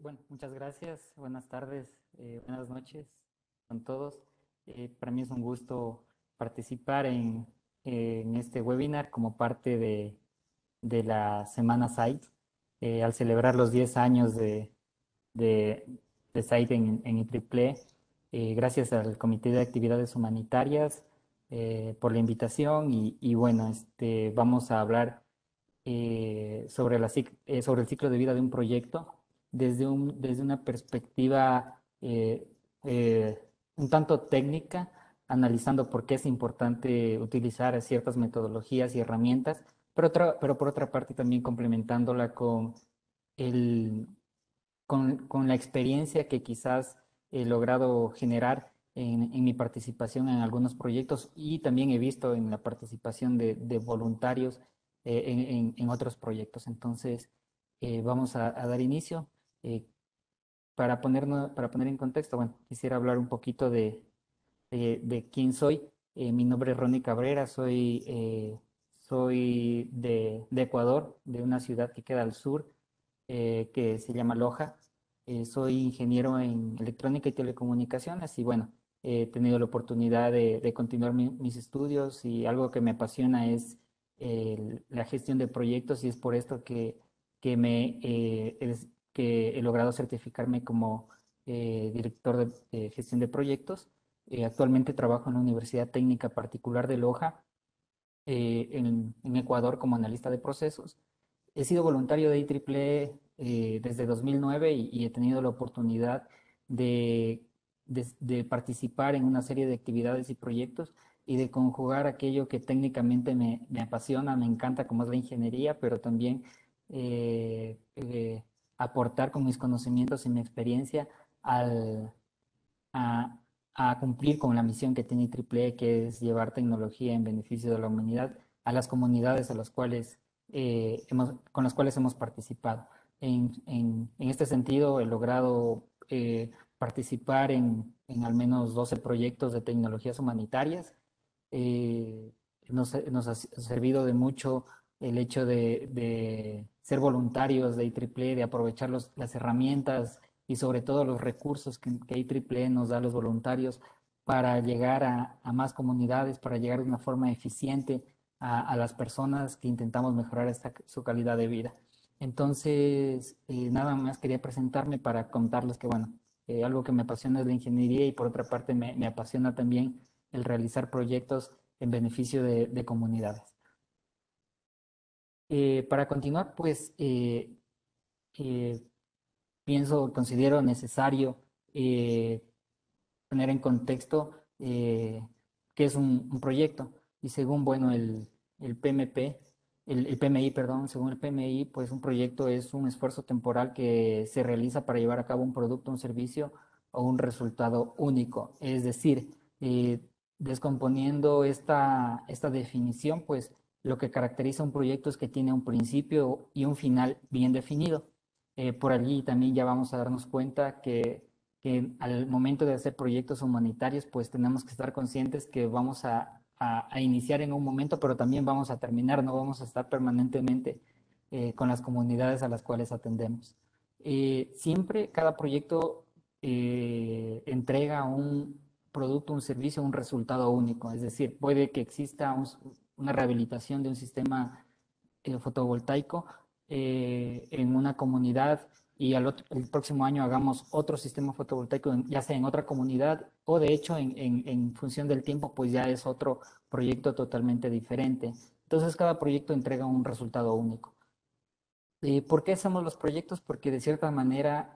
Bueno, muchas gracias. Buenas tardes, buenas noches con todos. Para mí es un gusto participar en este webinar como parte de la Semana SAIT, al celebrar los 10 años de, de SAIT en IEEE. Gracias al Comité de Actividades Humanitarias por la invitación y bueno, vamos a hablar sobre sobre el ciclo de vida de un proyecto desde una perspectiva eh, un tanto técnica, analizando por qué es importante utilizar ciertas metodologías y herramientas, pero por otra parte también complementándola el, con la experiencia que quizás he logrado generar en mi participación en algunos proyectos y también he visto en la participación de voluntarios en otros proyectos. Entonces, vamos a dar inicio. Eh, para poner en contexto, bueno, quisiera hablar un poquito de quién soy. Mi nombre es Ronnie Cabrera, soy de Ecuador, de una ciudad que queda al sur, que se llama Loja. Soy ingeniero en electrónica y telecomunicaciones y bueno, he tenido la oportunidad de continuar mis estudios y algo que me apasiona es la gestión de proyectos y es por esto que he logrado certificarme como director de gestión de proyectos. Actualmente trabajo en la Universidad Técnica Particular de Loja, en Ecuador, como analista de procesos. He sido voluntario de IEEE desde 2009 y he tenido la oportunidad de participar en una serie de actividades y proyectos y de conjugar aquello que técnicamente me apasiona, me encanta, como es la ingeniería, pero también eh, eh, aportar con mis conocimientos y mi experiencia al, a, a cumplir con la misión que tiene IEEE, que es llevar tecnología en beneficio de la humanidad a las comunidades a las cuales, con las cuales hemos participado. En este sentido, he logrado participar en al menos 12 proyectos de tecnologías humanitarias. Eh, nos ha servido de mucho el hecho de ser voluntarios de IEEE, de aprovechar las herramientas y sobre todo los recursos que IEEE nos da a los voluntarios para llegar a más comunidades, para llegar de una forma eficiente a las personas que intentamos mejorar su calidad de vida. Entonces, nada más quería presentarme para contarles que, bueno, algo que me apasiona es la ingeniería y por otra parte me apasiona también el realizar proyectos en beneficio de comunidades. Para continuar, pues eh, considero necesario eh, poner en contexto qué es un proyecto. Y según, bueno, el PMP, el PMI, perdón, según el PMI, pues un proyecto es un esfuerzo temporal que se realiza para llevar a cabo un producto, un servicio o un resultado único. Es decir, descomponiendo esta definición, pues lo que caracteriza un proyecto es que tiene un principio y un final bien definido. Por allí también ya vamos a darnos cuenta que al momento de hacer proyectos humanitarios, pues tenemos que estar conscientes que vamos a iniciar en un momento, pero también vamos a terminar, no vamos a estar permanentemente con las comunidades a las cuales atendemos. Siempre cada proyecto entrega un producto, un servicio, un resultado único, es decir, puede que exista una rehabilitación de un sistema fotovoltaico en una comunidad y el próximo año hagamos otro sistema fotovoltaico, ya sea en otra comunidad o de hecho en función del tiempo, pues ya es otro proyecto totalmente diferente. Entonces cada proyecto entrega un resultado único. ¿Por qué hacemos los proyectos? Porque de cierta manera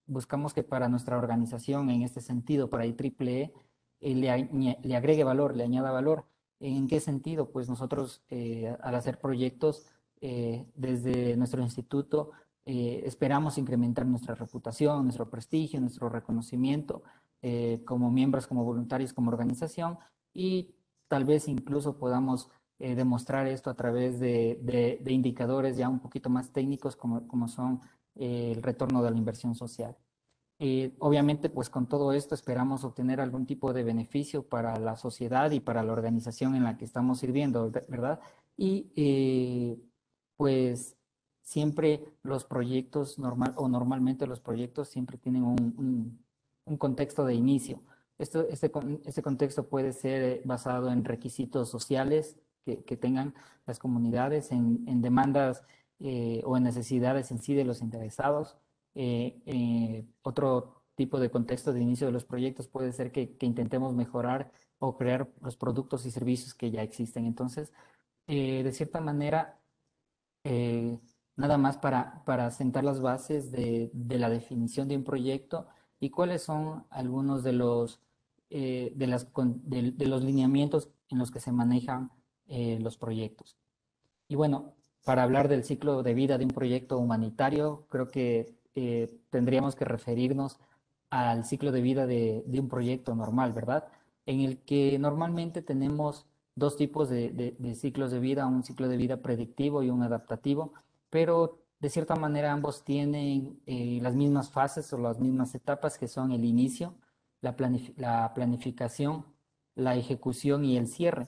buscamos que para nuestra organización, en este sentido, para IEEE, le agregue valor, le añada valor. ¿En qué sentido? Pues nosotros al hacer proyectos desde nuestro instituto esperamos incrementar nuestra reputación, nuestro prestigio, nuestro reconocimiento como miembros, como voluntarios, como organización y tal vez incluso podamos demostrar esto a través de indicadores ya un poquito más técnicos como son el retorno de la inversión social. Obviamente, pues con todo esto esperamos obtener algún tipo de beneficio para la sociedad y para la organización en la que estamos sirviendo, ¿verdad? Y pues siempre los proyectos normalmente los proyectos siempre tienen un contexto de inicio. Este contexto puede ser basado en requisitos sociales que tengan las comunidades, en demandas o en necesidades en sí de los interesados. Otro tipo de contexto de inicio de los proyectos puede ser que intentemos mejorar o crear los productos y servicios que ya existen. Entonces, de cierta manera, eh, nada más para sentar las bases de la definición de un proyecto y cuáles son algunos de los lineamientos en los que se manejan los proyectos. Y bueno, para hablar del ciclo de vida de un proyecto humanitario, creo que tendríamos que referirnos al ciclo de vida de un proyecto normal, ¿verdad? En el que normalmente tenemos dos tipos de ciclos de vida, un ciclo de vida predictivo y un adaptativo, pero de cierta manera ambos tienen las mismas fases o las mismas etapas que son el inicio, la planificación, la ejecución y el cierre.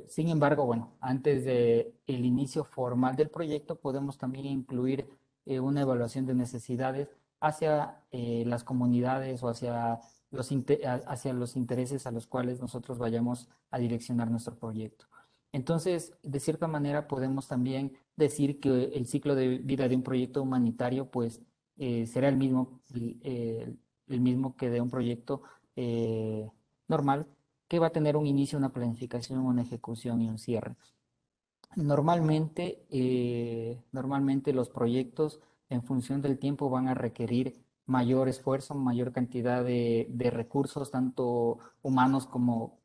Sin embargo, bueno, antes de el inicio formal del proyecto podemos también incluir una evaluación de necesidades hacia las comunidades o hacia los intereses a los cuales nosotros vayamos a direccionar nuestro proyecto. Entonces, de cierta manera, podemos también decir que el ciclo de vida de un proyecto humanitario, pues, será el mismo que de un proyecto normal, que va a tener un inicio, una planificación, una ejecución y un cierre. Normalmente los proyectos en función del tiempo van a requerir mayor esfuerzo, mayor cantidad de recursos, tanto humanos como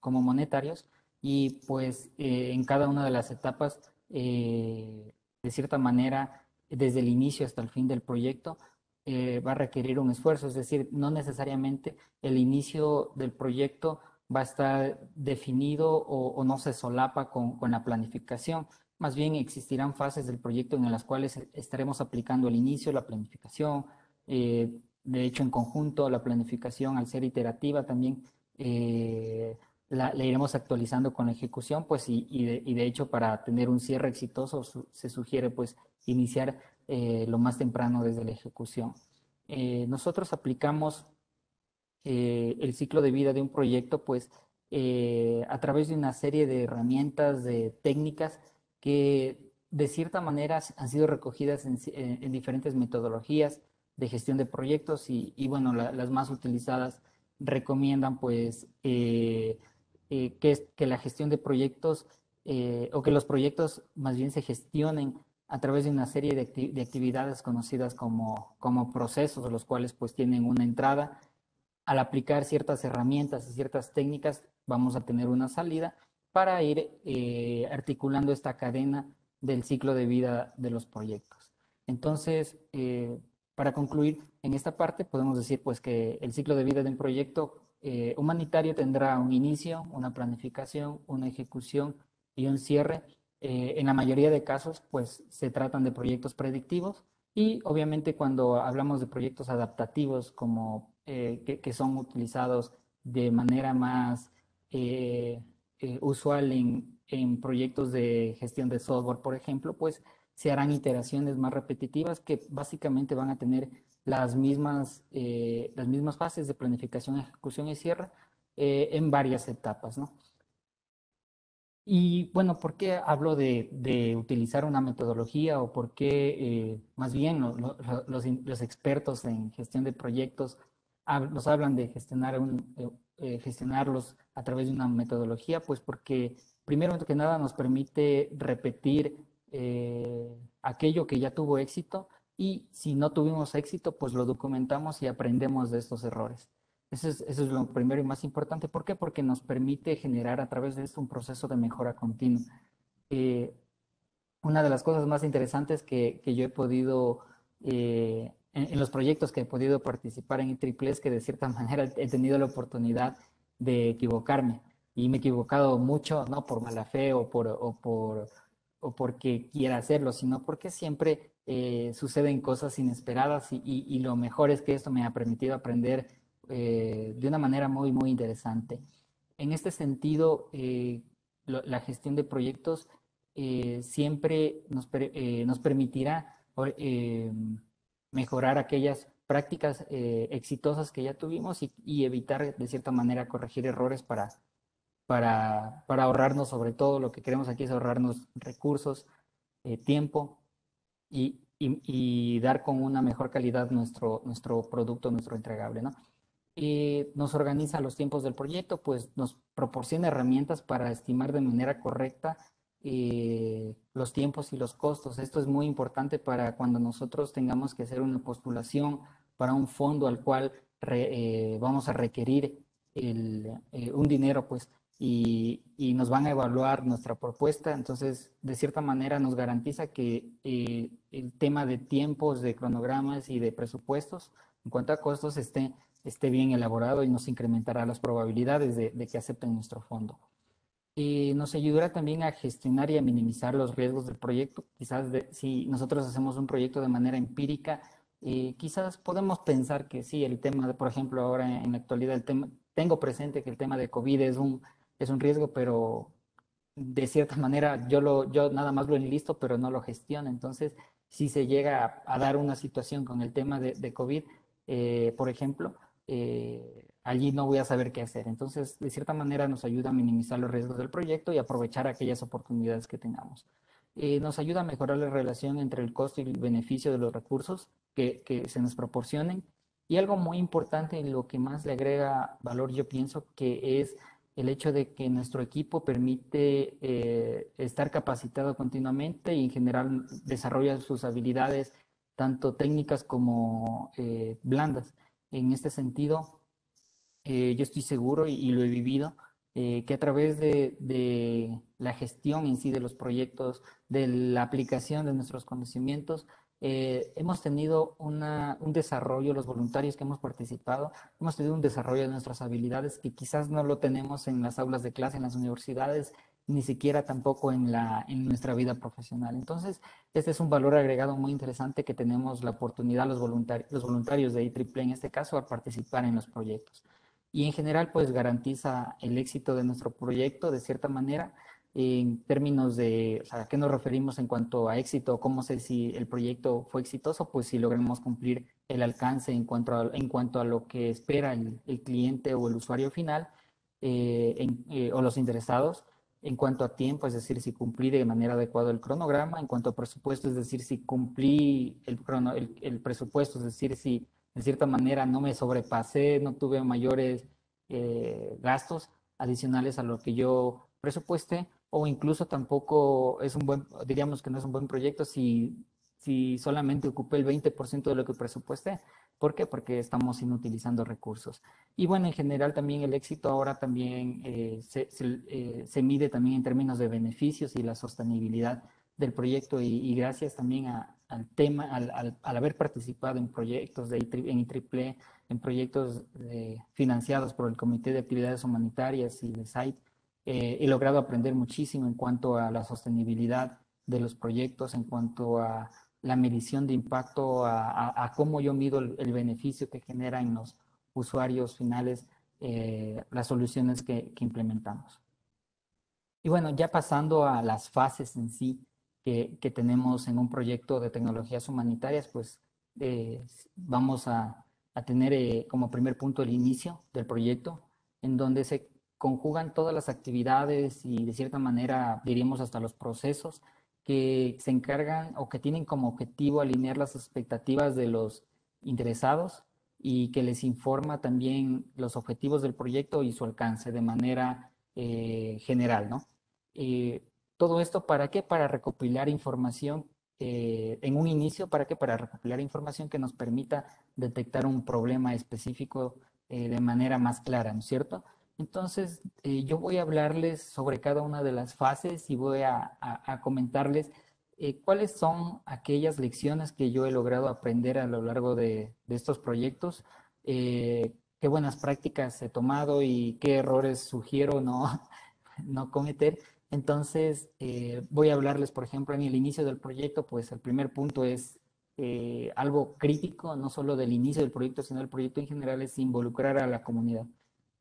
monetarios, y pues en cada una de las etapas, de cierta manera, desde el inicio hasta el fin del proyecto, va a requerir un esfuerzo, es decir, no necesariamente el inicio del proyecto va a estar definido o no se solapa con la planificación. Más bien existirán fases del proyecto en las cuales estaremos aplicando el inicio, la planificación, de hecho en conjunto la planificación al ser iterativa también la iremos actualizando con la ejecución, pues y de hecho para tener un cierre exitoso se sugiere pues iniciar lo más temprano desde la ejecución. Nosotros aplicamos el ciclo de vida de un proyecto, pues a través de una serie de herramientas, de técnicas que de cierta manera han sido recogidas en diferentes metodologías de gestión de proyectos bueno, las más utilizadas recomiendan pues que la gestión de proyectos o que los proyectos más bien se gestionen a través de una serie de actividades conocidas como procesos, los cuales pues tienen una entrada. Al aplicar ciertas herramientas y ciertas técnicas, vamos a tener una salida para ir articulando esta cadena del ciclo de vida de los proyectos. Entonces, para concluir, en esta parte podemos decir pues que el ciclo de vida de un proyecto humanitario tendrá un inicio, una planificación, una ejecución y un cierre. En la mayoría de casos, pues se tratan de proyectos predictivos y obviamente cuando hablamos de proyectos adaptativos como que son utilizados de manera más usual en proyectos de gestión de software, por ejemplo, pues se harán iteraciones más repetitivas que básicamente van a tener las mismas fases de planificación, ejecución y cierre en varias etapas, ¿no? Y bueno, ¿por qué hablo de utilizar una metodología o por qué más bien los expertos en gestión de proyectos nos hablan de gestionarlos a través de una metodología? Pues porque primero que nada nos permite repetir aquello que ya tuvo éxito y si no tuvimos éxito, pues lo documentamos y aprendemos de estos errores. Eso es lo primero y más importante. ¿Por qué? Porque nos permite generar a través de esto un proceso de mejora continua. Eh, una de las cosas más interesantes que yo he podido, en los proyectos que he podido participar en IEEE es que de cierta manera he tenido la oportunidad de equivocarme. Y me he equivocado mucho, no por mala fe o porque quiera hacerlo, sino porque siempre suceden cosas inesperadas y lo mejor es que esto me ha permitido aprender de una manera muy, muy interesante. En este sentido, la gestión de proyectos siempre nos permitirá mejorar aquellas prácticas exitosas que ya tuvimos y evitar de cierta manera corregir errores para ahorrarnos, sobre todo lo que queremos aquí es ahorrarnos recursos, tiempo y dar con una mejor calidad nuestro producto, nuestro entregable, ¿no? Nos organiza los tiempos del proyecto, pues nos proporciona herramientas para estimar de manera correcta los tiempos y los costos. Esto es muy importante para cuando nosotros tengamos que hacer una postulación para un fondo al cual vamos a requerir un dinero, pues, y nos van a evaluar nuestra propuesta. Entonces, de cierta manera, nos garantiza que el tema de tiempos, de cronogramas y de presupuestos, en cuanto a costos, esté bien elaborado y nos incrementará las probabilidades de que acepten nuestro fondo. Nos ayudará también a gestionar y a minimizar los riesgos del proyecto. Quizás si nosotros hacemos un proyecto de manera empírica, quizás podemos pensar que sí, el tema, por ejemplo, ahora en la actualidad, tengo presente que el tema de COVID es un riesgo, pero de cierta manera yo nada más lo enlisto, pero no lo gestiono. Entonces, si se llega a dar una situación con el tema de COVID, por ejemplo, allí no voy a saber qué hacer. Entonces, de cierta manera nos ayuda a minimizar los riesgos del proyecto y aprovechar aquellas oportunidades que tengamos. Nos ayuda a mejorar la relación entre el costo y el beneficio de los recursos que se nos proporcionen. Y algo muy importante, en lo que más le agrega valor, yo pienso que es el hecho de que nuestro equipo permite estar capacitado continuamente y en general desarrolla sus habilidades tanto técnicas como blandas. En este sentido, yo estoy seguro y lo he vivido, que a través de la gestión en sí de los proyectos, de la aplicación de nuestros conocimientos, hemos tenido un desarrollo, los voluntarios que hemos participado, hemos tenido un desarrollo de nuestras habilidades que quizás no lo tenemos en las aulas de clase, en las universidades, ni siquiera tampoco en nuestra vida profesional. Entonces, este es un valor agregado muy interesante que tenemos la oportunidad, los voluntarios de IEEE en este caso, a participar en los proyectos. Y en general, pues garantiza el éxito de nuestro proyecto de cierta manera. En términos de, o sea, ¿a qué nos referimos en cuanto a éxito? ¿Cómo sé si el proyecto fue exitoso? Pues si logramos cumplir el alcance en cuanto a lo que espera el cliente o el usuario final, o los interesados. En cuanto a tiempo, es decir, si cumplí de manera adecuada el cronograma. En cuanto a presupuesto, es decir, si cumplí el presupuesto, es decir, si de cierta manera no me sobrepasé, no tuve mayores gastos adicionales a lo que yo presupuesté, o incluso tampoco diríamos que no es un buen proyecto si solamente ocupé el 20% de lo que presupuesté. ¿Por qué? Porque estamos inutilizando recursos. Y bueno, en general también el éxito ahora también se mide también en términos de beneficios y la sostenibilidad del proyecto y gracias también al tema, al haber participado en proyectos en IEEE, en proyectos financiados por el Comité de Actividades Humanitarias y de SAID, he logrado aprender muchísimo en cuanto a la sostenibilidad de los proyectos, en cuanto a la medición de impacto, a cómo yo mido el beneficio que genera en los usuarios finales las soluciones que implementamos. Y bueno, ya pasando a las fases en sí que tenemos en un proyecto de tecnologías humanitarias, pues vamos a tener como primer punto el inicio del proyecto, en donde se conjugan todas las actividades y de cierta manera diríamos hasta los procesos que se encargan o que tienen como objetivo alinear las expectativas de los interesados y que les informa también los objetivos del proyecto y su alcance de manera general, ¿no? Eh, ¿Todo esto para qué? Para recopilar información en un inicio, ¿para qué? Para recopilar información que nos permita detectar un problema específico de manera más clara, ¿no es cierto? Entonces, yo voy a hablarles sobre cada una de las fases y voy a comentarles cuáles son aquellas lecciones que yo he logrado aprender a lo largo de estos proyectos, qué buenas prácticas he tomado y qué errores sugiero no cometer. Entonces, voy a hablarles, por ejemplo, en el inicio del proyecto, pues el primer punto es algo crítico, no solo del inicio del proyecto, sino del proyecto en general, es involucrar a la comunidad.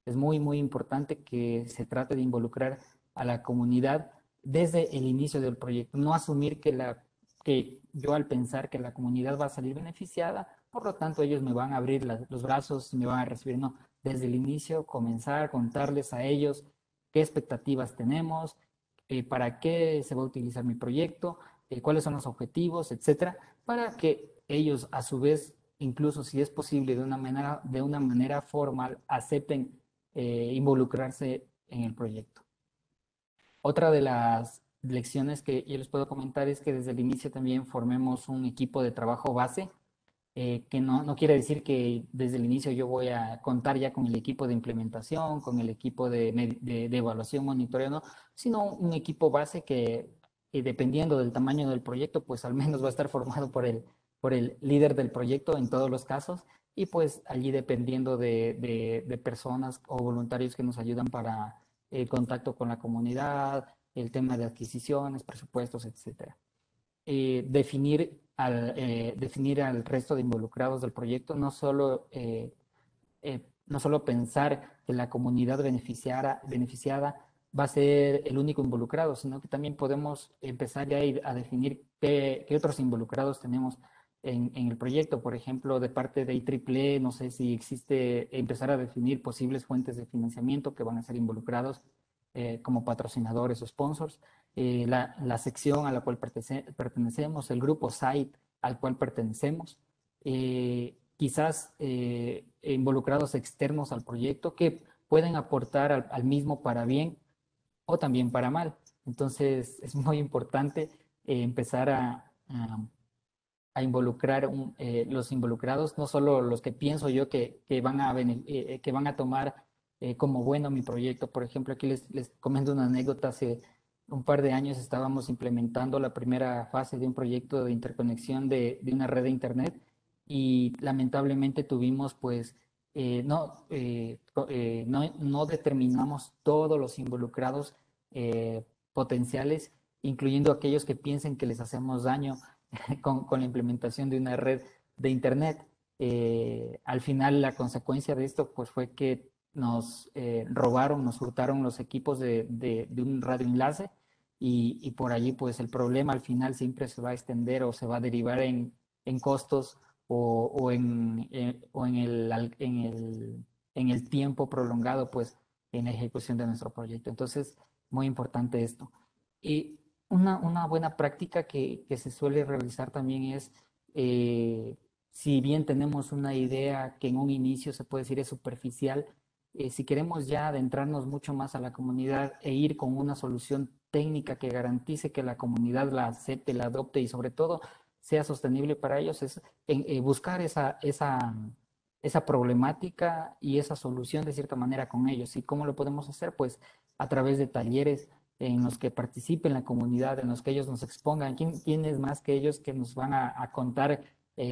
Es muy, muy importante que se trate de involucrar a la comunidad desde el inicio del proyecto, no asumir que yo al pensar que la comunidad va a salir beneficiada, por lo tanto ellos me van a abrir los brazos y me van a recibir. No, desde el inicio comenzar a contarles a ellos qué expectativas tenemos, para qué se va a utilizar mi proyecto, cuáles son los objetivos, etcétera, para que ellos a su vez, incluso si es posible de una manera formal, acepten involucrarse en el proyecto. Otra de las lecciones que yo les puedo comentar es que desde el inicio también formemos un equipo de trabajo base, que no quiere decir que desde el inicio yo voy a contar ya con el equipo de implementación, con el equipo de evaluación, monitoreo, no, sino un equipo base que dependiendo del tamaño del proyecto, pues al menos va a estar formado por el líder del proyecto en todos los casos, y pues allí dependiendo de personas o voluntarios que nos ayudan para el contacto con la comunidad, el tema de adquisiciones, presupuestos, etcétera. Definir al resto de involucrados del proyecto, no solo pensar que la comunidad beneficiada va a ser el único involucrado, sino que también podemos empezar ya a definir qué otros involucrados tenemos en el proyecto. Por ejemplo, de parte de IEEE, no sé si existe empezar a definir posibles fuentes de financiamiento que van a ser involucrados como patrocinadores o sponsors, la sección a la cual pertenecemos, el grupo site al cual pertenecemos, quizás involucrados externos al proyecto que pueden aportar al mismo para bien o también para mal. Entonces es muy importante empezar a involucrar los involucrados, no solo los que pienso yo que van a tomar como bueno mi proyecto. Por ejemplo, aquí les comento una anécdota. Hace un par de años estábamos implementando la primera fase de un proyecto de interconexión de una red de Internet, y lamentablemente tuvimos pues no determinamos todos los involucrados potenciales, incluyendo aquellos que piensen que les hacemos daño con la implementación de una red de Internet. Al final la consecuencia de esto pues fue que nos hurtaron los equipos de un radioenlace, y por allí pues el problema al final siempre se va a extender o se va a derivar en costos o en el tiempo prolongado pues en la ejecución de nuestro proyecto. Entonces, muy importante esto. Y una buena práctica que se suele realizar también es, si bien tenemos una idea que en un inicio se puede decir es superficial, si queremos ya adentrarnos mucho más a la comunidad e ir con una solución técnica que garantice que la comunidad la acepte, la adopte y sobre todo sea sostenible para ellos, es buscar esa problemática y esa solución de cierta manera con ellos. ¿Y cómo lo podemos hacer? Pues a través de talleres en los que participe la comunidad, en los que ellos nos expongan. ¿Quién es más que ellos que nos van a contar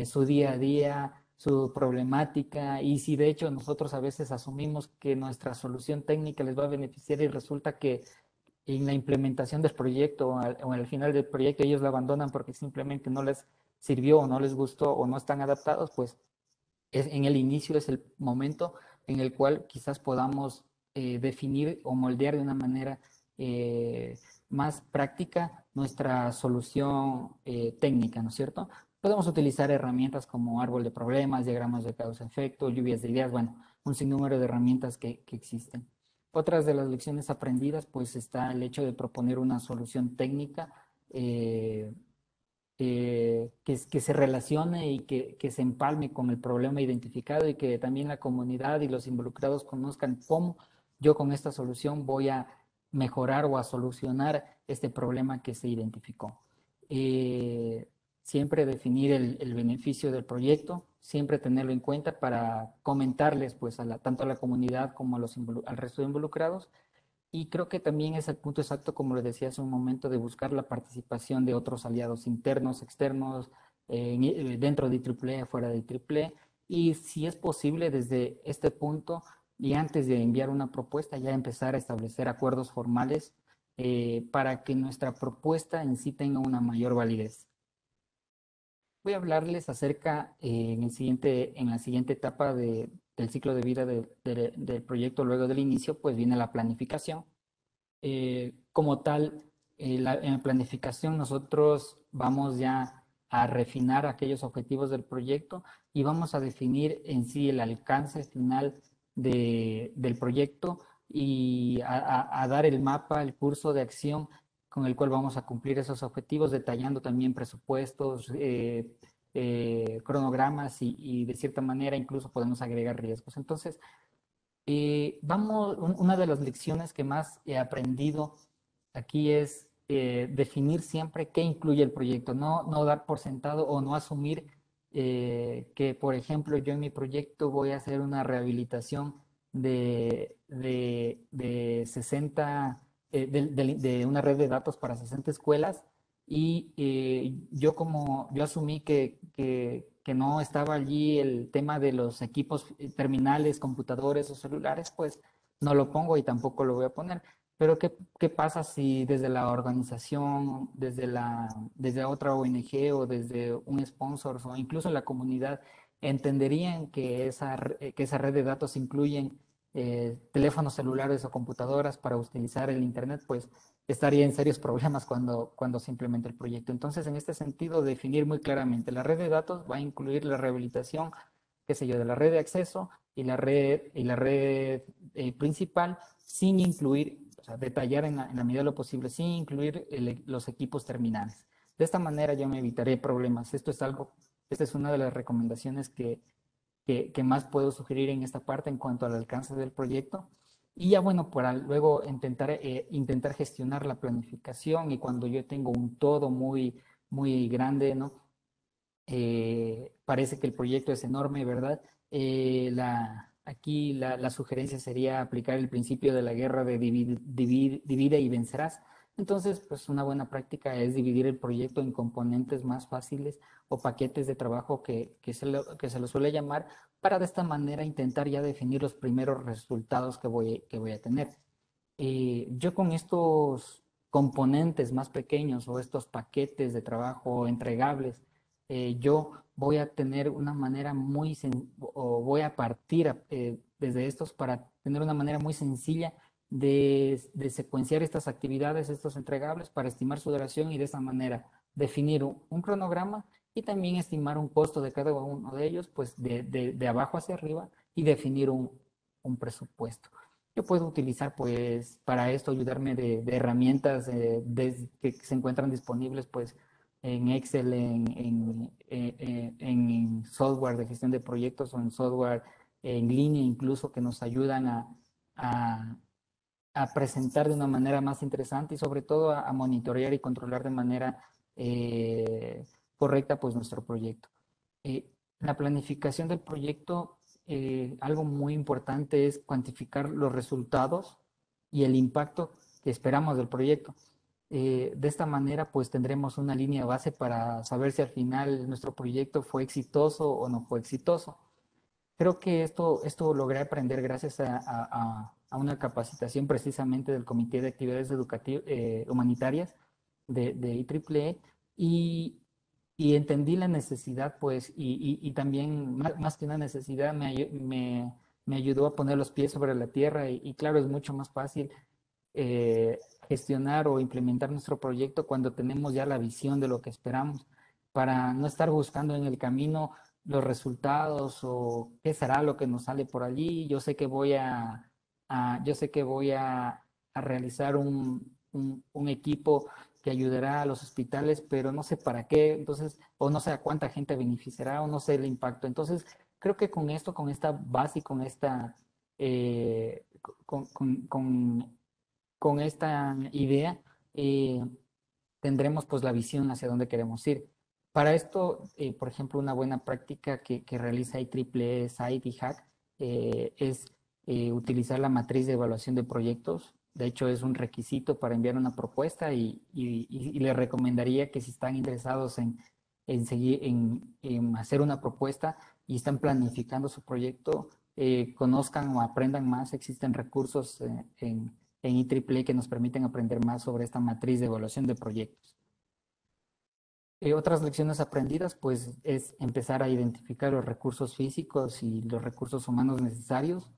su día a día, su problemática? Y si de hecho nosotros a veces asumimos que nuestra solución técnica les va a beneficiar y resulta que en la implementación del proyecto o al final del proyecto ellos la abandonan porque simplemente no les sirvió o no les gustó o no están adaptados, pues en el inicio es el momento en el cual quizás podamos definir o moldear de una manera eh, más práctica nuestra solución técnica, ¿no es cierto? Podemos utilizar herramientas como árbol de problemas, diagramas de causa-efecto, lluvias de ideas, bueno, un sinnúmero de herramientas que existen. Otras de las lecciones aprendidas, pues está el hecho de proponer una solución técnica eh, que se relacione y que se empalme con el problema identificado, y que también la comunidad y los involucrados conozcan cómo yo con esta solución voy a mejorar o a solucionar este problema que se identificó. Eh, Siempre definir el beneficio del proyecto, siempre tenerlo en cuenta para comentarles pues tanto a la comunidad como al resto de involucrados. Y creo que también es el punto exacto, como le decía hace un momento, de buscar la participación de otros aliados internos, externos, dentro de IEEE, fuera de IEEE. Y si es posible, desde este punto y antes de enviar una propuesta, ya empezar a establecer acuerdos formales para que nuestra propuesta en sí tenga una mayor validez. Voy a hablarles acerca en la siguiente etapa del ciclo de vida del proyecto. Luego del inicio, pues viene la planificación. Como tal, En la planificación nosotros vamos ya a refinar aquellos objetivos del proyecto y vamos a definir en sí el alcance final del proyecto y a dar el mapa, el curso de acción con el cual vamos a cumplir esos objetivos, detallando también presupuestos, cronogramas y de cierta manera incluso podemos agregar riesgos. Entonces, una de las lecciones que más he aprendido aquí es definir siempre qué incluye el proyecto, no dar por sentado o no asumir que, por ejemplo, yo en mi proyecto voy a hacer una rehabilitación de 60, de una red de datos para 60 escuelas y yo asumí que no estaba allí el tema de los equipos terminales, computadores o celulares, pues no lo pongo y tampoco lo voy a poner. Pero ¿qué pasa si desde la organización, desde otra ONG o desde un sponsor o incluso la comunidad entenderían que esa red de datos incluyen teléfonos celulares o computadoras para utilizar el Internet? Pues estaría en serios problemas cuando se implemente el proyecto. Entonces, en este sentido, definir muy claramente, la red de datos va a incluir la rehabilitación, qué sé yo, de la red de acceso y la red principal, sin incluir, o sea, detallar en la medida de lo posible, sin incluir los equipos terminales. De esta manera yo me evitaré problemas. Esta es una de las recomendaciones que más puedo sugerir en esta parte en cuanto al alcance del proyecto. Y ya bueno, para luego intentar gestionar la planificación y cuando yo tengo un todo muy grande, ¿no? Parece que el proyecto es enorme, ¿verdad? Aquí la sugerencia sería aplicar el principio de la guerra de divide y vencerás. Entonces, pues una buena práctica es dividir el proyecto en componentes más fáciles o paquetes de trabajo que se lo suele llamar, para de esta manera intentar ya definir los primeros resultados que voy a tener. Yo con estos componentes más pequeños o estos paquetes de trabajo entregables, yo voy a tener una manera o voy a partir desde estos para tener una manera muy sencilla de secuenciar estas actividades, estos entregables, para estimar su duración y de esa manera definir un cronograma y también estimar un costo de cada uno de ellos, pues de abajo hacia arriba, y definir un presupuesto. Yo puedo utilizar, pues, para esto ayudarme de herramientas que se encuentran disponibles, pues, en Excel, en software de gestión de proyectos o en software en línea incluso, que nos ayudan a, a presentar de una manera más interesante y sobre todo a monitorear y controlar de manera correcta, pues, nuestro proyecto. La planificación del proyecto, algo muy importante es cuantificar los resultados y el impacto que esperamos del proyecto. De esta manera, pues tendremos una línea base para saber si al final nuestro proyecto fue exitoso o no fue exitoso. Creo que esto logré aprender gracias a una capacitación precisamente del Comité de Actividades Educativas Humanitarias de IEEE, y, y entendí la necesidad, pues, y también más que una necesidad, me ayudó a poner los pies sobre la tierra y claro, es mucho más fácil eh, gestionar o implementar nuestro proyecto cuando tenemos ya la visión de lo que esperamos, para no estar buscando en el camino los resultados o qué será lo que nos sale por allí. Yo sé que voy a realizar un equipo que ayudará a los hospitales, pero no sé para qué, entonces, o no sé a cuánta gente beneficiará, o no sé el impacto. Entonces, creo que con esta base y eh, con esta idea, eh, tendremos pues la visión hacia dónde queremos ir. Para esto, por ejemplo, una buena práctica que realiza IEEE Site y Hack es utilizar la matriz de evaluación de proyectos. De hecho, es un requisito para enviar una propuesta y les recomendaría que si están interesados en hacer una propuesta y están planificando su proyecto, conozcan o aprendan más. Existen recursos en IEEE que nos permiten aprender más sobre esta matriz de evaluación de proyectos. Otras lecciones aprendidas, pues, es empezar a identificar los recursos físicos y los recursos humanos necesarios.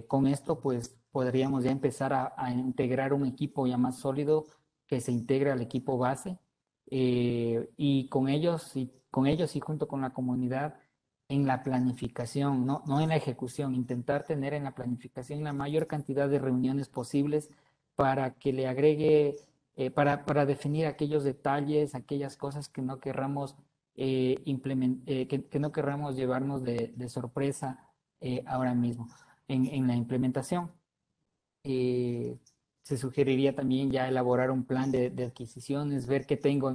Con esto, pues, podríamos ya empezar a integrar un equipo ya más sólido que se integre al equipo base y con ellos y junto con la comunidad en la planificación, no en la ejecución, intentar tener en la planificación la mayor cantidad de reuniones posibles para que le agregue, para definir aquellos detalles, aquellas cosas que no querramos que no querramos llevarnos de sorpresa ahora mismo en la implementación. Eh, Se sugeriría también ya elaborar un plan de adquisiciones, ver qué tengo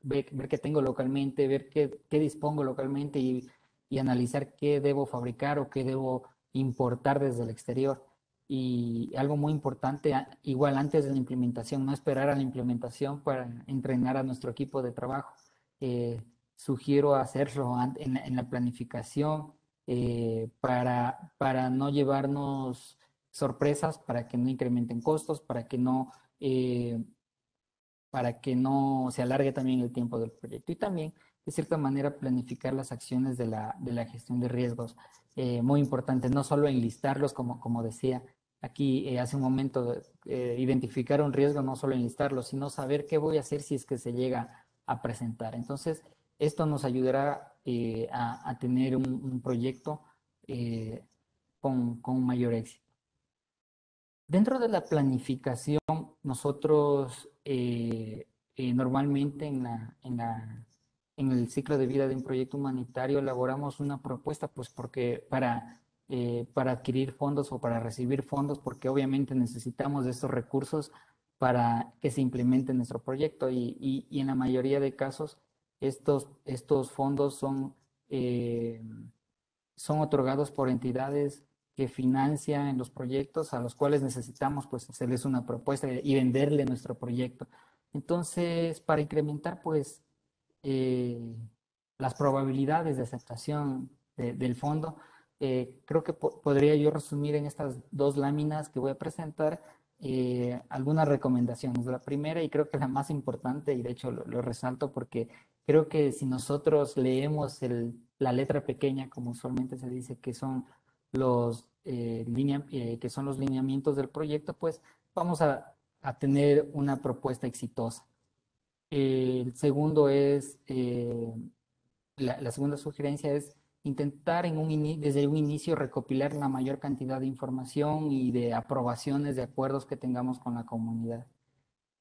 ver qué tengo localmente, ver qué dispongo localmente y analizar qué debo fabricar o qué debo importar desde el exterior. Y algo muy importante, igual antes de la implementación, no esperar a la implementación para entrenar a nuestro equipo de trabajo. Eh, Sugiero hacerlo en la planificación para no llevarnos sorpresas, para que no incrementen costos, eh, para que no se alargue también el tiempo del proyecto y también, de cierta manera, planificar las acciones de la gestión de riesgos. Muy importante, no solo enlistarlos, como decía aquí hace un momento, identificar un riesgo, no solo enlistarlo, sino saber qué voy a hacer si es que se llega a presentar. Entonces, esto nos ayudará a tener un proyecto con mayor éxito. Dentro de la planificación, nosotros normalmente en el ciclo de vida de un proyecto humanitario elaboramos una propuesta, pues porque para adquirir fondos o para recibir fondos, porque obviamente necesitamos de estos recursos para que se implemente nuestro proyecto y en la mayoría de casos estos fondos eh, son otorgados por entidades que financian los proyectos a los cuales necesitamos pues hacerles una propuesta y venderle nuestro proyecto. Entonces, para incrementar pues eh, las probabilidades de aceptación del fondo, creo que podría yo resumir en estas dos láminas que voy a presentar algunas recomendaciones. La primera y creo que la más importante, y de hecho lo resalto porque creo que si nosotros leemos la letra pequeña, como usualmente se dice, que son los lineamientos del proyecto, pues vamos a tener una propuesta exitosa. El segundo es, la segunda sugerencia es intentar desde un inicio recopilar la mayor cantidad de información y de aprobaciones de acuerdos que tengamos con la comunidad.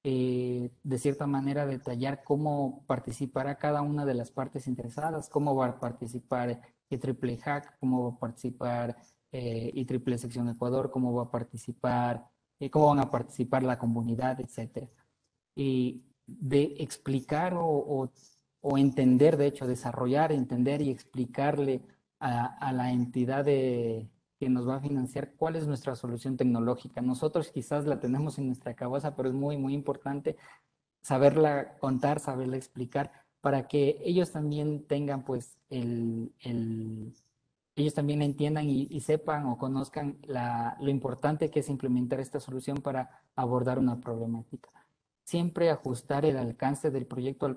De cierta manera detallar cómo participará cada una de las partes interesadas, cómo va a participar IEEE Hack, cómo va a participar IEEE Sección Ecuador, cómo van a participar la comunidad, etcétera. De explicar o entender, de hecho, desarrollar, entender y explicarle a la entidad que nos va a financiar cuál es nuestra solución tecnológica. Nosotros quizás la tenemos en nuestra cabeza, pero es muy, muy importante saberla contar, saberla explicar, para que ellos también tengan, pues, ellos también la entiendan y sepan o conozcan lo importante que es implementar esta solución para abordar una problemática. Siempre ajustar el alcance del proyecto del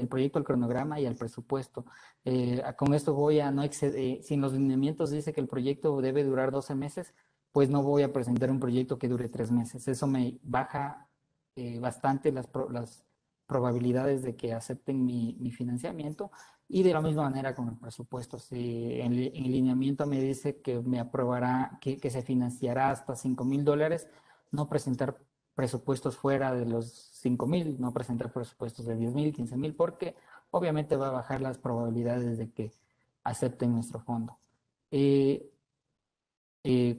proyecto al cronograma y al presupuesto. Con esto voy a no exceder, si en los lineamientos dice que el proyecto debe durar 12 meses, pues no voy a presentar un proyecto que dure 3 meses. Eso me baja bastante las probabilidades de que acepten mi financiamiento. Y de la misma manera con el presupuesto. Si en el lineamiento me dice que me aprobará, que se financiará hasta $5,000, no presentar presupuestos fuera de los 5,000, no presentar presupuestos de 10,000, 15,000, porque obviamente va a bajar las probabilidades de que acepten nuestro fondo.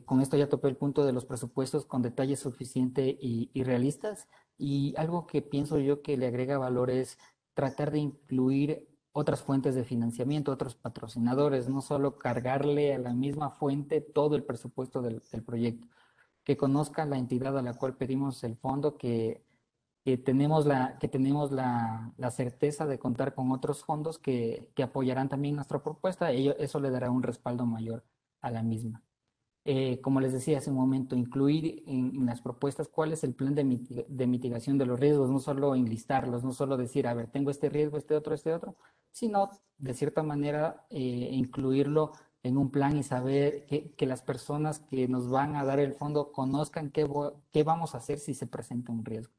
Con esto ya topé el punto de los presupuestos con detalles suficientes y realistas. Y algo que pienso yo que le agrega valor es tratar de incluir otras fuentes de financiamiento, otros patrocinadores, no solo cargarle a la misma fuente todo el presupuesto del proyecto, que conozca la entidad a la cual pedimos el fondo, que tenemos la certeza de contar con otros fondos que apoyarán también nuestra propuesta. Eso le dará un respaldo mayor a la misma. Como les decía hace un momento, incluir en las propuestas cuál es el plan de mitigación de los riesgos, no solo enlistarlos, no solo decir, a ver, tengo este riesgo, este otro, sino de cierta manera incluirlo en un plan y saber que las personas que nos van a dar el fondo conozcan qué vamos a hacer si se presenta un riesgo.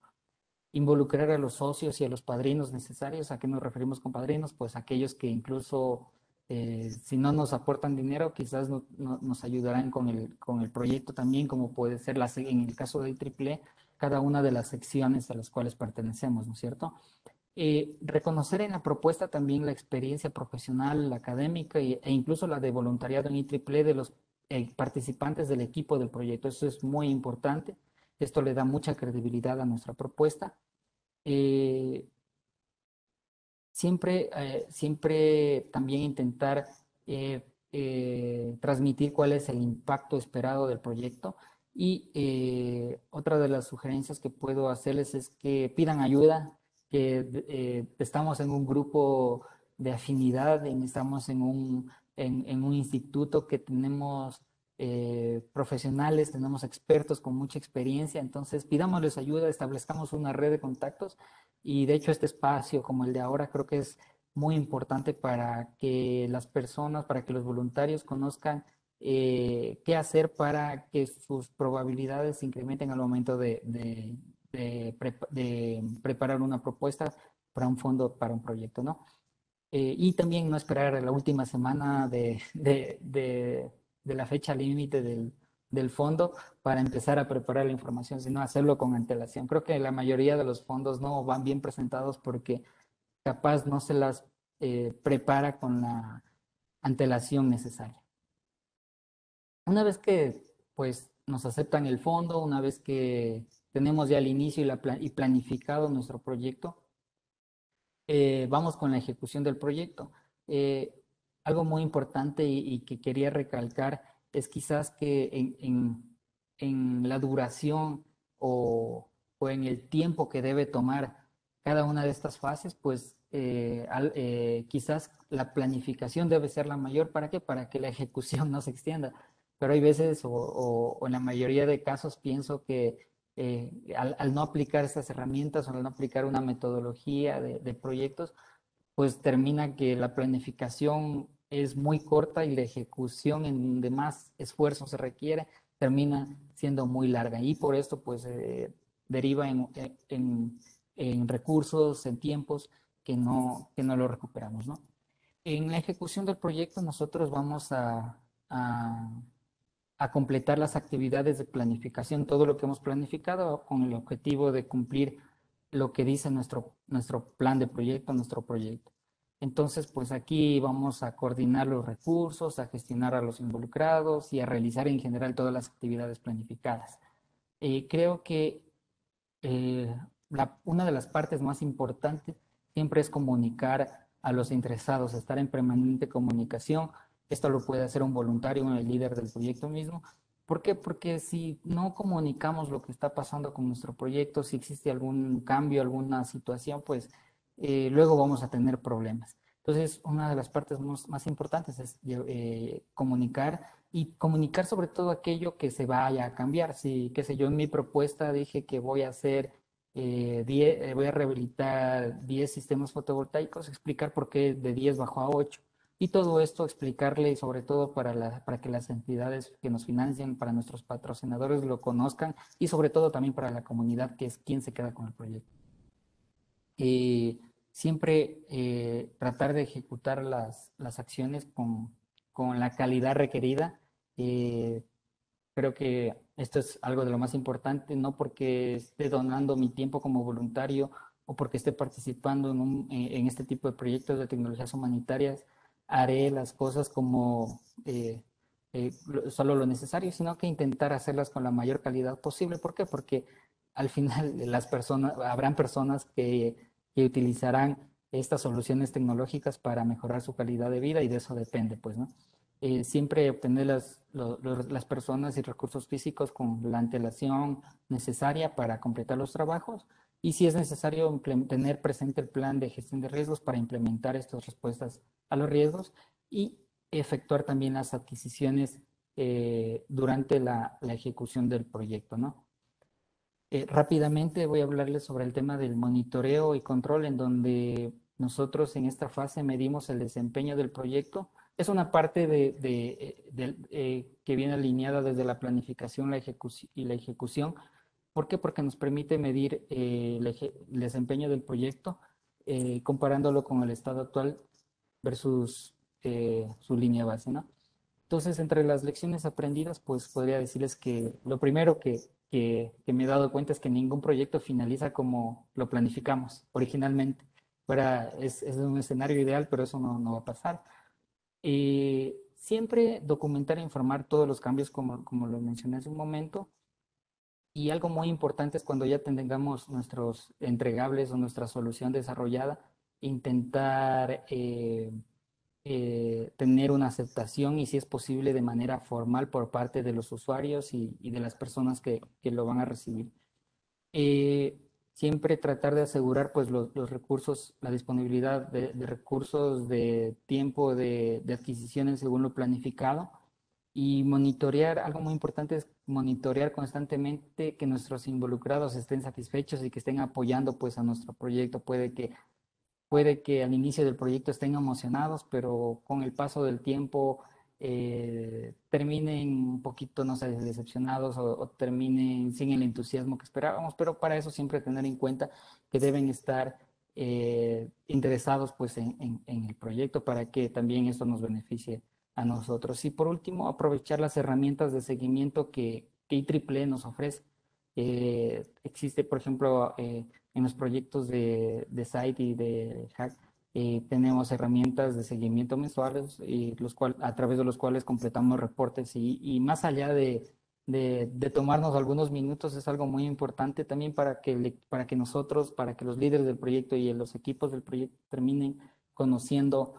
Involucrar a los socios y a los padrinos necesarios. ¿A qué nos referimos con padrinos? Pues aquellos que incluso si no nos aportan dinero, quizás nos ayudarán con el proyecto también, como puede ser en el caso de IEEE, cada una de las secciones a las cuales pertenecemos, ¿no es cierto? Reconocer en la propuesta también la experiencia profesional, la académica e incluso la de voluntariado en IEEE de los participantes del equipo del proyecto. Eso es muy importante. Esto le da mucha credibilidad a nuestra propuesta. Eh, siempre también intentar transmitir cuál es el impacto esperado del proyecto. Y otra de las sugerencias que puedo hacerles es que pidan ayuda, que estamos en un grupo de afinidad, estamos en un instituto que tenemos profesionales, tenemos expertos con mucha experiencia, entonces pidámosles ayuda, establezcamos una red de contactos y de hecho este espacio como el de ahora creo que es muy importante para que las personas, para que los voluntarios conozcan qué hacer para que sus probabilidades se incrementen al momento de preparar una propuesta para un fondo, para un proyecto, ¿no? Y también no esperar a la última semana de la fecha límite del fondo para empezar a preparar la información, sino hacerlo con antelación. Creo que la mayoría de los fondos no van bien presentados porque capaz no se las prepara con la antelación necesaria. Una vez que pues nos aceptan el fondo, una vez que tenemos ya el inicio y planificado nuestro proyecto, vamos con la ejecución del proyecto. Eh, Algo muy importante y que quería recalcar es quizás que en la duración o en el tiempo que debe tomar cada una de estas fases, pues quizás la planificación debe ser la mayor. ¿Para qué? Para que la ejecución no se extienda. Pero hay veces, o en la mayoría de casos, pienso que al no aplicar estas herramientas o al no aplicar una metodología de proyectos, pues termina que la planificación es muy corta y la ejecución en donde más esfuerzo se requiere termina siendo muy larga y por esto pues deriva en recursos, en tiempos que no lo recuperamos, ¿no? En la ejecución del proyecto nosotros vamos a a completar las actividades de planificación, todo lo que hemos planificado con el objetivo de cumplir lo que dice nuestro plan de proyecto, nuestro proyecto. Entonces, pues aquí vamos a coordinar los recursos, a gestionar a los involucrados y a realizar en general todas las actividades planificadas. Creo que una de las partes más importantes siempre es comunicar a los interesados, estar en permanente comunicación. Esto lo puede hacer un voluntario, el líder del proyecto mismo. ¿Por qué? Porque si no comunicamos lo que está pasando con nuestro proyecto, si existe algún cambio, alguna situación, pues luego vamos a tener problemas. Entonces, una de las partes más importantes es comunicar y comunicar sobre todo aquello que se vaya a cambiar. Si, qué sé yo, en mi propuesta dije que voy a hacer voy a rehabilitar 10 sistemas fotovoltaicos, explicar por qué de 10 bajó a 8. Y todo esto explicarle sobre todo para que las entidades que nos financian, para nuestros patrocinadores lo conozcan y sobre todo también para la comunidad que es quien se queda con el proyecto. Siempre tratar de ejecutar las acciones con la calidad requerida. Eh, Creo que esto es algo de lo más importante, no porque esté donando mi tiempo como voluntario o porque esté participando en este tipo de proyectos de tecnologías humanitarias, haré las cosas como solo lo necesario, sino que intentar hacerlas con la mayor calidad posible. ¿Por qué? Porque al final habrán personas que utilizarán estas soluciones tecnológicas para mejorar su calidad de vida y de eso depende, pues, ¿no? Siempre obtener las personas y recursos físicos con la antelación necesaria para completar los trabajos y si es necesario tener presente el plan de gestión de riesgos para implementar estas respuestas a los riesgos y efectuar también las adquisiciones durante la ejecución del proyecto, ¿no? Rápidamente voy a hablarles sobre el tema del monitoreo y control, en donde nosotros en esta fase medimos el desempeño del proyecto. Es una parte que viene alineada desde la planificación y la ejecución. ¿Por qué? Porque nos permite medir el desempeño del proyecto comparándolo con el estado actual versus su línea base, ¿no? Entonces, entre las lecciones aprendidas, pues podría decirles que lo primero que me he dado cuenta es que ningún proyecto finaliza como lo planificamos originalmente. Es un escenario ideal, pero eso no va a pasar. Siempre documentar e informar todos los cambios, como lo mencioné hace un momento. Y algo muy importante es cuando ya tengamos nuestros entregables o nuestra solución desarrollada, intentar tener una aceptación y si es posible de manera formal por parte de los usuarios y de las personas que lo van a recibir. Eh, Siempre tratar de asegurar pues los recursos, la disponibilidad de recursos, de tiempo, de adquisiciones según lo planificado y monitorear, algo muy importante es monitorear constantemente que nuestros involucrados estén satisfechos y que estén apoyando pues a nuestro proyecto. Puede que al inicio del proyecto estén emocionados, pero con el paso del tiempo terminen un poquito, no sé, decepcionados o terminen sin el entusiasmo que esperábamos, pero para eso siempre tener en cuenta que deben estar interesados pues en el proyecto para que también esto nos beneficie a nosotros. Y por último, aprovechar las herramientas de seguimiento que IEEE nos ofrece. Existe, por ejemplo, en los proyectos de Site y de Hack, tenemos herramientas de seguimiento mensuales a través de los cuales completamos reportes y más allá de tomarnos algunos minutos es algo muy importante también para que nosotros, para que los líderes del proyecto y los equipos del proyecto terminen conociendo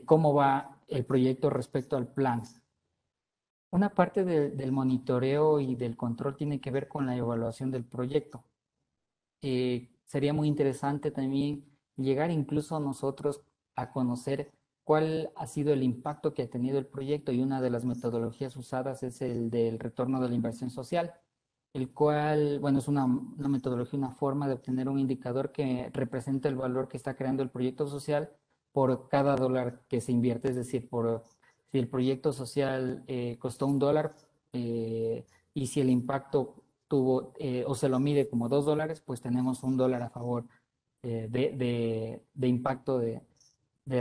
cómo va el proyecto respecto al plan. Una parte del monitoreo y del control tiene que ver con la evaluación del proyecto. Sería muy interesante también llegar incluso nosotros a conocer cuál ha sido el impacto que ha tenido el proyecto y una de las metodologías usadas es el del retorno de la inversión social, el cual, bueno, es una metodología, una forma de obtener un indicador que representa el valor que está creando el proyecto social por cada dólar que se invierte, es decir, si el proyecto social costó $1 y si el impacto tuvo o se lo mide como $2, pues tenemos $1 a favor de impacto de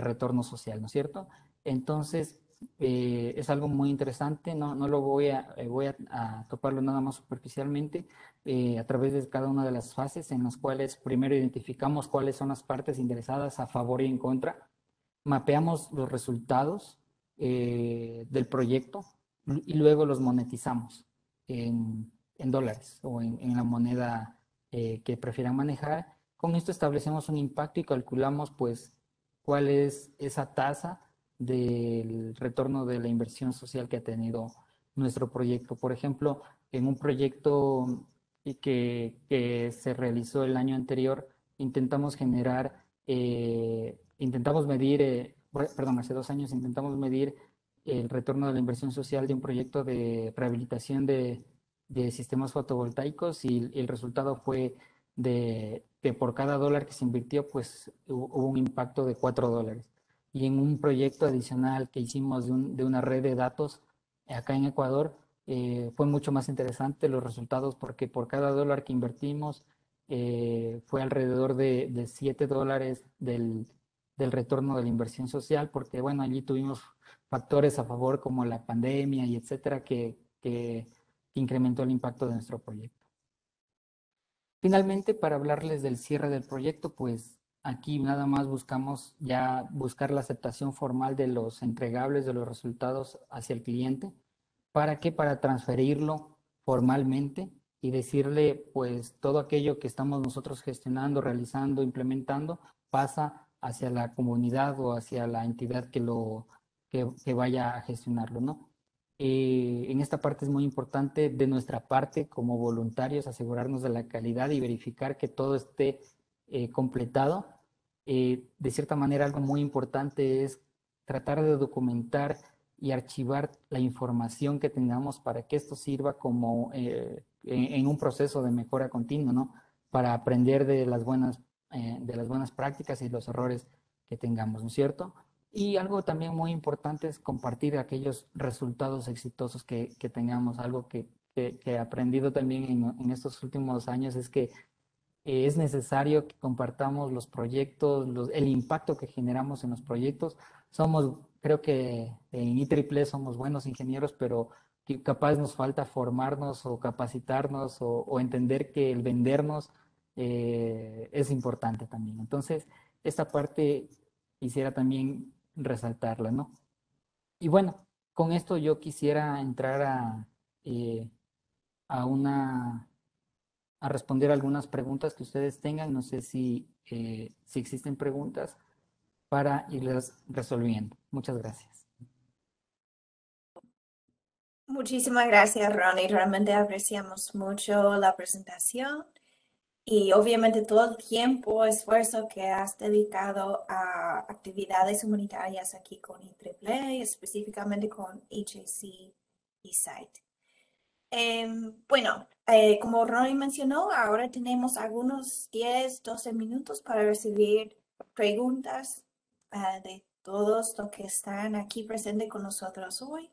retorno social, ¿no es cierto? Entonces, es algo muy interesante, no lo a toparlo nada más superficialmente a través de cada una de las fases en las cuales primero identificamos cuáles son las partes interesadas a favor y en contra, mapeamos los resultados del proyecto y luego los monetizamos en dólares o en la moneda que prefieran manejar. Con esto establecemos un impacto y calculamos pues cuál es esa tasa del retorno de la inversión social que ha tenido nuestro proyecto. Por ejemplo, en un proyecto que se realizó el año anterior, intentamos medir, perdón, hace 2 años intentamos medir el retorno de la inversión social de un proyecto de rehabilitación de sistemas fotovoltaicos y el resultado fue de que por cada dólar que se invirtió, pues hubo un impacto de $4. Y en un proyecto adicional que hicimos de una red de datos acá en Ecuador, fue mucho más interesante los resultados porque por cada dólar que invertimos fue alrededor de $7 del retorno de la inversión social, porque bueno, allí tuvimos factores a favor como la pandemia y etcétera que incrementó el impacto de nuestro proyecto. Finalmente, para hablarles del cierre del proyecto, pues aquí nada más buscamos ya buscar la aceptación formal de los entregables, de los resultados hacia el cliente. ¿Para qué? Para transferirlo formalmente y decirle, pues todo aquello que estamos nosotros gestionando, realizando, implementando, pasa hacia la comunidad o hacia la entidad que vaya a gestionarlo, ¿no? En esta parte es muy importante de nuestra parte como voluntarios asegurarnos de la calidad y verificar que todo esté completado. De cierta manera, algo muy importante es tratar de documentar y archivar la información que tengamos para que esto sirva como en un proceso de mejora continua, ¿no? Para aprender de las buenas prácticas y los errores que tengamos, ¿no es cierto? Y algo también muy importante es compartir aquellos resultados exitosos que tengamos. Algo que he aprendido también en estos últimos años es que es necesario que compartamos los proyectos, el impacto que generamos en los proyectos. Creo que en IEEE somos buenos ingenieros, pero que capaz nos falta formarnos o capacitarnos o entender que el vendernos es importante también. Entonces, esta parte quisiera también resaltarla, ¿no? Y bueno, con esto yo quisiera entrar eh, a una a responder algunas preguntas que ustedes tengan. No sé si existen preguntas para irlas resolviendo. Muchas gracias. Muchísimas gracias, Ronnie. Realmente apreciamos mucho la presentación y obviamente todo el tiempo, esfuerzo que has dedicado a actividades humanitarias aquí con IEEE, específicamente con HAC y SITE. Bueno, como Ronnie mencionó, ahora tenemos algunos 10, 12 minutos para recibir preguntas de todos los que están aquí presentes con nosotros hoy.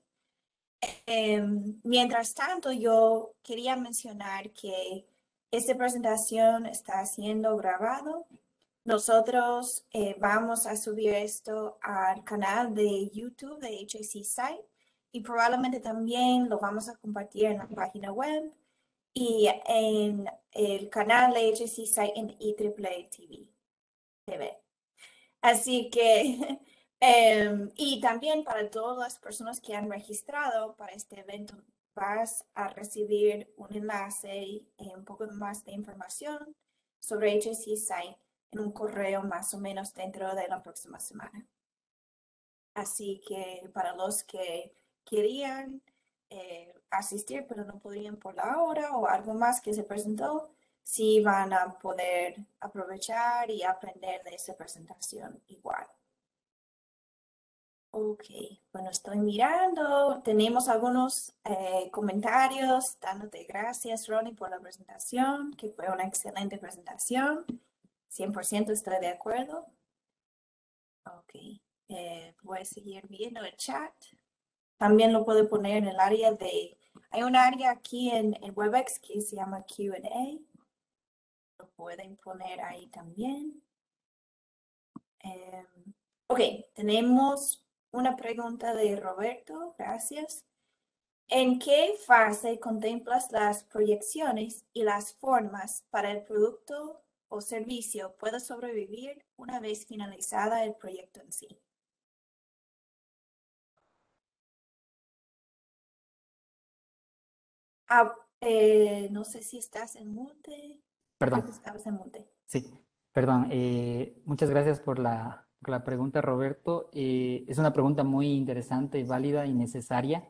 Mientras tanto, yo quería mencionar que esta presentación está siendo grabado. Nosotros vamos a subir esto al canal de YouTube de HAC Site y probablemente también lo vamos a compartir en la página web y en el canal de HAC Site en IEEE TV. Así que, y también para todas las personas que han registrado para este evento, vas a recibir un enlace y un poco más de información sobre HAC Site en un correo más o menos dentro de la próxima semana. Así que para los que querían asistir pero no podían por la hora o algo más que se presentó, sí van a poder aprovechar y aprender de esa presentación igual. Ok, bueno, estoy mirando. Tenemos algunos comentarios dándote gracias, Ronnie, por la presentación, que fue una excelente presentación. 100% estoy de acuerdo. Ok, voy a seguir viendo el chat. También lo puedo poner en el área de... Hay un área aquí en WebEx que se llama Q&A. Lo pueden poner ahí también. Ok, tenemos una pregunta de Roberto, gracias. ¿En qué fase contemplas las proyecciones y las formas para el producto o servicio pueda sobrevivir una vez finalizada el proyecto en sí? No sé si estás en mute. Perdón, Creo que estabas en mute. sí, perdón. Muchas gracias por la pregunta, Roberto. Es una pregunta muy interesante, válida y necesaria.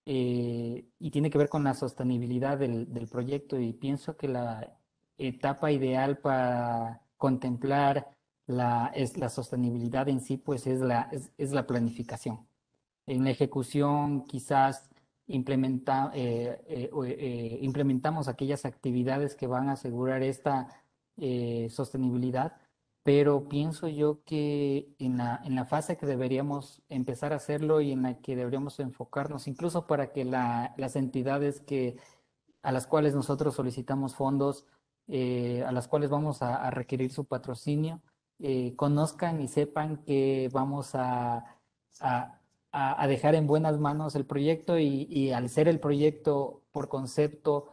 Y tiene que ver con la sostenibilidad del proyecto y pienso que la etapa ideal para contemplar la sostenibilidad en sí, pues es la planificación. En la ejecución quizás implementamos aquellas actividades que van a asegurar esta sostenibilidad, pero pienso yo que en la fase que deberíamos empezar a hacerlo y en la que deberíamos enfocarnos, incluso para que las entidades a las cuales nosotros solicitamos fondos, a las cuales vamos a requerir su patrocinio, conozcan y sepan que vamos a, a dejar en buenas manos el proyecto y al ser el proyecto por concepto,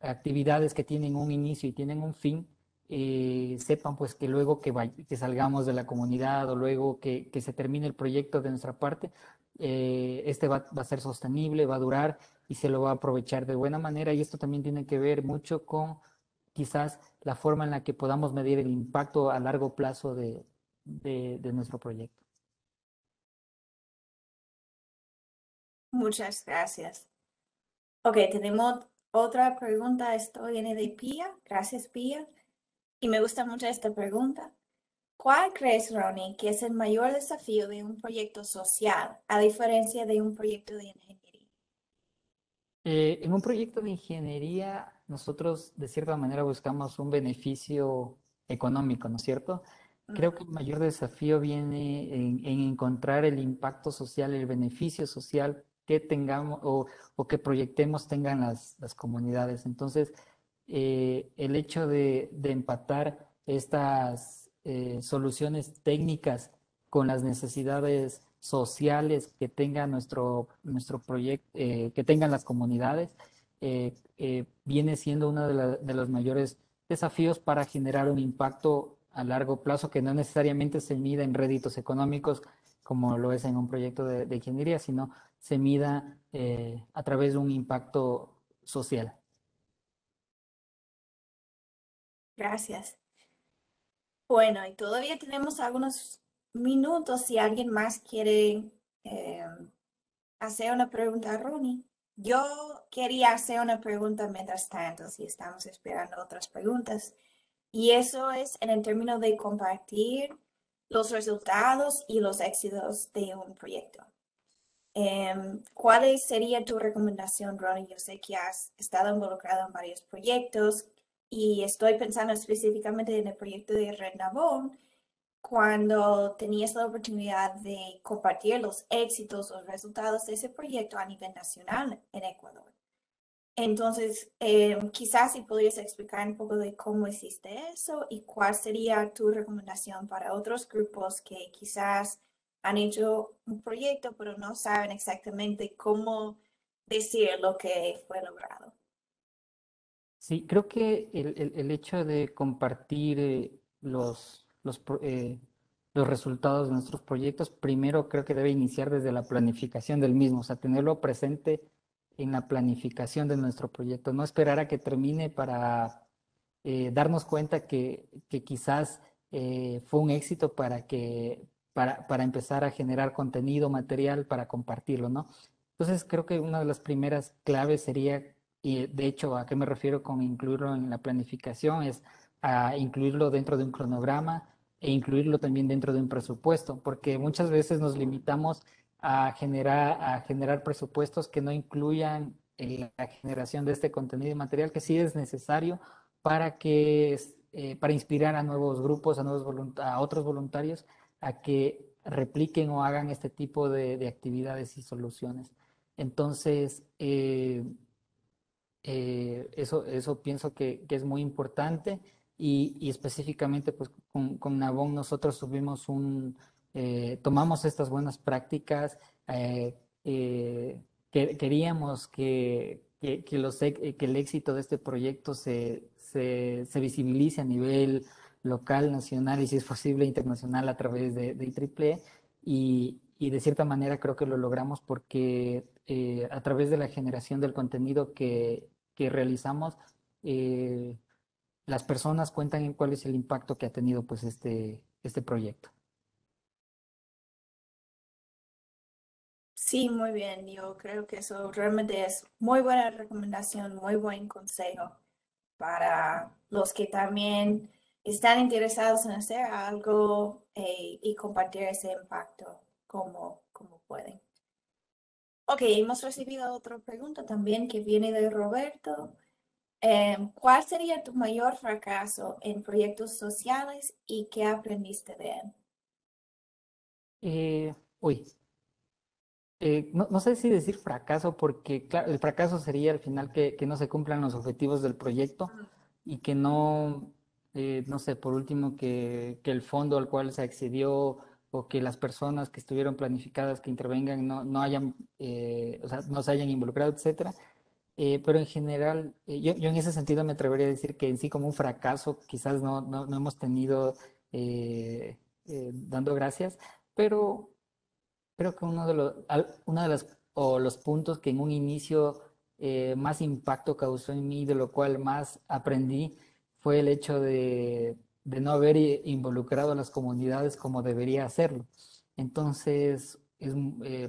actividades que tienen un inicio y tienen un fin, sepan pues que luego que salgamos de la comunidad o luego que se termine el proyecto de nuestra parte, este va a ser sostenible, va a durar y se lo va a aprovechar de buena manera. Y esto también tiene que ver mucho con quizás la forma en la que podamos medir el impacto a largo plazo de nuestro proyecto. Muchas gracias. Ok, tenemos otra pregunta. Esto viene de Pia. Gracias, Pia. Y me gusta mucho esta pregunta. ¿Cuál crees, Ronnie, que es el mayor desafío de un proyecto social a diferencia de un proyecto de ingeniería? En un proyecto de ingeniería, nosotros de cierta manera buscamos un beneficio económico, ¿no es cierto? creo que el mayor desafío viene en encontrar el impacto social, el beneficio social que tengamos o que proyectemos tengan las comunidades. Entonces, el hecho de empatar estas soluciones técnicas con las necesidades sociales que tenga nuestro proyecto, que tengan las comunidades, viene siendo uno de los mayores desafíos para generar un impacto a largo plazo que no necesariamente se mida en réditos económicos como lo es en un proyecto de ingeniería, sino se mida a través de un impacto social. Gracias. Bueno, y todavía tenemos algunos minutos si alguien más quiere eh, hacer una pregunta a Ronnie. Yo quería hacer una pregunta mientras tanto, si estamos esperando otras preguntas. Y eso es en el término de compartir los resultados y los éxitos de un proyecto. ¿Cuál sería tu recomendación, Ronnie? Yo sé que has estado involucrado en varios proyectos y estoy pensando específicamente en el proyecto de Red Navón, cuando tenías la oportunidad de compartir los éxitos, los resultados de ese proyecto a nivel nacional en Ecuador. Entonces, quizás si podrías explicar un poco de cómo hiciste eso y cuál sería tu recomendación para otros grupos que quizás han hecho un proyecto pero no saben exactamente cómo decir lo que fue logrado. Sí, creo que el hecho de compartir los resultados de nuestros proyectos, primero creo que debe iniciar desde la planificación del mismo, o sea, tenerlo presente en la planificación de nuestro proyecto, no esperar a que termine para darnos cuenta que quizás fue un éxito para empezar a generar contenido, material para compartirlo, ¿no? Entonces creo que una de las primeras claves sería, y de hecho a qué me refiero con incluirlo en la planificación, es a incluirlo dentro de un cronograma e incluirlo también dentro de un presupuesto, porque muchas veces nos limitamos a generar presupuestos que no incluyan la generación de este contenido y material que sí es necesario para inspirar a nuevos grupos, a otros voluntarios a que repliquen o hagan este tipo de actividades y soluciones. Entonces, eso pienso que es muy importante y específicamente pues con Navon nosotros tomamos estas buenas prácticas, eh, queríamos que el éxito de este proyecto se visibilice a nivel local, nacional y si es posible internacional a través de IEEE y de cierta manera creo que lo logramos porque a través de la generación del contenido que realizamos, eh, las personas cuentan en cuál es el impacto que ha tenido pues este proyecto. Sí, muy bien. Yo creo que eso realmente es muy buena recomendación, muy buen consejo para los que también están interesados en hacer algo y compartir ese impacto como pueden. Ok, hemos recibido otra pregunta también que viene de Roberto. ¿Cuál sería tu mayor fracaso en proyectos sociales y qué aprendiste de él? Eh, uy, no sé si decir fracaso, porque claro, el fracaso sería al final que no se cumplan los objetivos del proyecto y que no sé, por último, que el fondo al cual se accedió o que las personas que estuvieron planificadas que intervengan no hayan, o sea, no se hayan involucrado, etcétera. Pero en general, yo en ese sentido me atrevería a decir que en sí como un fracaso quizás no hemos tenido dando gracias, pero creo que uno de los puntos que en un inicio más impacto causó en mí, de lo cual más aprendí, fue el hecho de no haber involucrado a las comunidades como debería hacerlo. Entonces,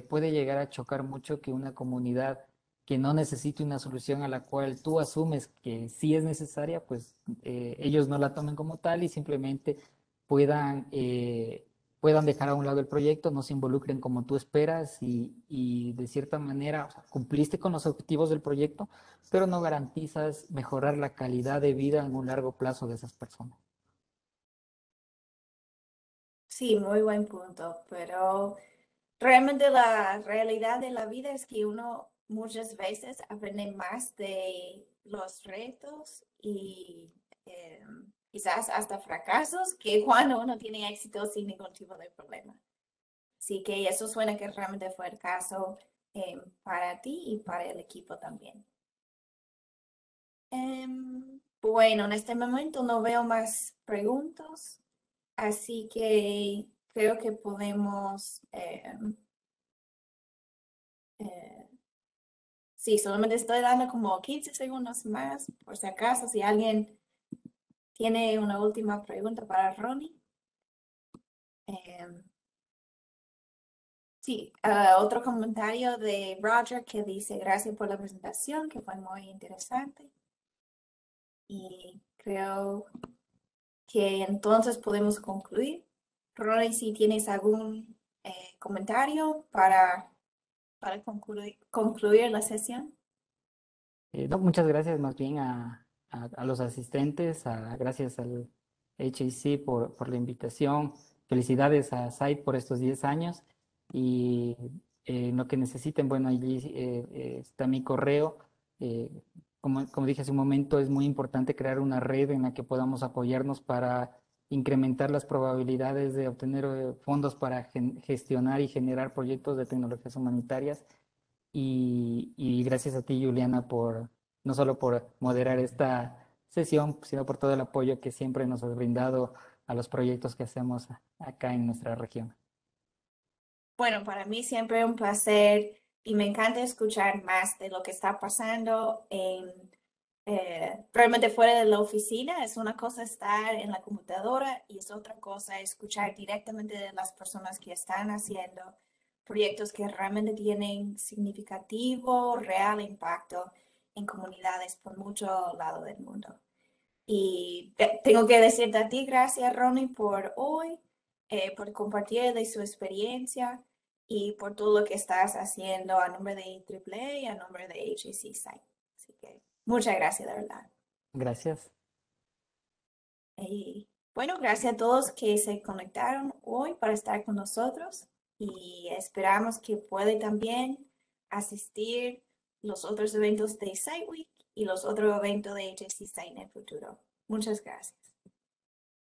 puede llegar a chocar mucho que una comunidad que no necesite una solución a la cual tú asumes que sí es necesaria, pues ellos no la tomen como tal y simplemente puedan puedan dejar a un lado el proyecto, no se involucren como tú esperas y de cierta manera o sea, cumpliste con los objetivos del proyecto, pero no garantizas mejorar la calidad de vida en un largo plazo de esas personas. Sí, muy buen punto, pero realmente la realidad de la vida es que uno muchas veces aprende más de los retos y quizás hasta fracasos que cuando uno tiene éxito sin ningún tipo de problema. Así que eso suena que realmente fue el caso para ti y para el equipo también. Bueno, en este momento no veo más preguntas, así que creo que podemos, eh, sí, solamente estoy dando como 15 segundos más, por si acaso, si alguien tiene una última pregunta para Ronnie. Em, sí, otro comentario de Roger que dice, gracias por la presentación, que fue muy interesante. Y creo que entonces podemos concluir. Ronnie, si tienes algún comentario para concluir la sesión. No, muchas gracias más bien a los asistentes, gracias al HAC por la invitación. Felicidades a SAIT por estos 10 años y lo que necesiten, bueno, allí está mi correo. Eh, como dije hace un momento, es muy importante crear una red en la que podamos apoyarnos para incrementar las probabilidades de obtener fondos para gestionar y generar proyectos de tecnologías humanitarias y gracias a ti, Juliana, por no solo por moderar esta sesión, sino por todo el apoyo que siempre nos has brindado a los proyectos que hacemos acá en nuestra región. Bueno, para mí siempre un placer y me encanta escuchar más de lo que está pasando realmente fuera de la oficina. Es una cosa estar en la computadora y es otra cosa escuchar directamente de las personas que están haciendo proyectos que realmente tienen significativo, real impacto en comunidades por mucho lado del mundo. Y tengo que decirte a ti, gracias Ronnie por hoy, por compartir de su experiencia y por todo lo que estás haciendo a nombre de AAA y a nombre de HAC Site. Así que muchas gracias, de verdad. Gracias. Y bueno, gracias a todos que se conectaron hoy para estar con nosotros y esperamos que puedan también asistir los otros eventos de Site Week y los otros eventos de HAC Site en el futuro. Muchas gracias.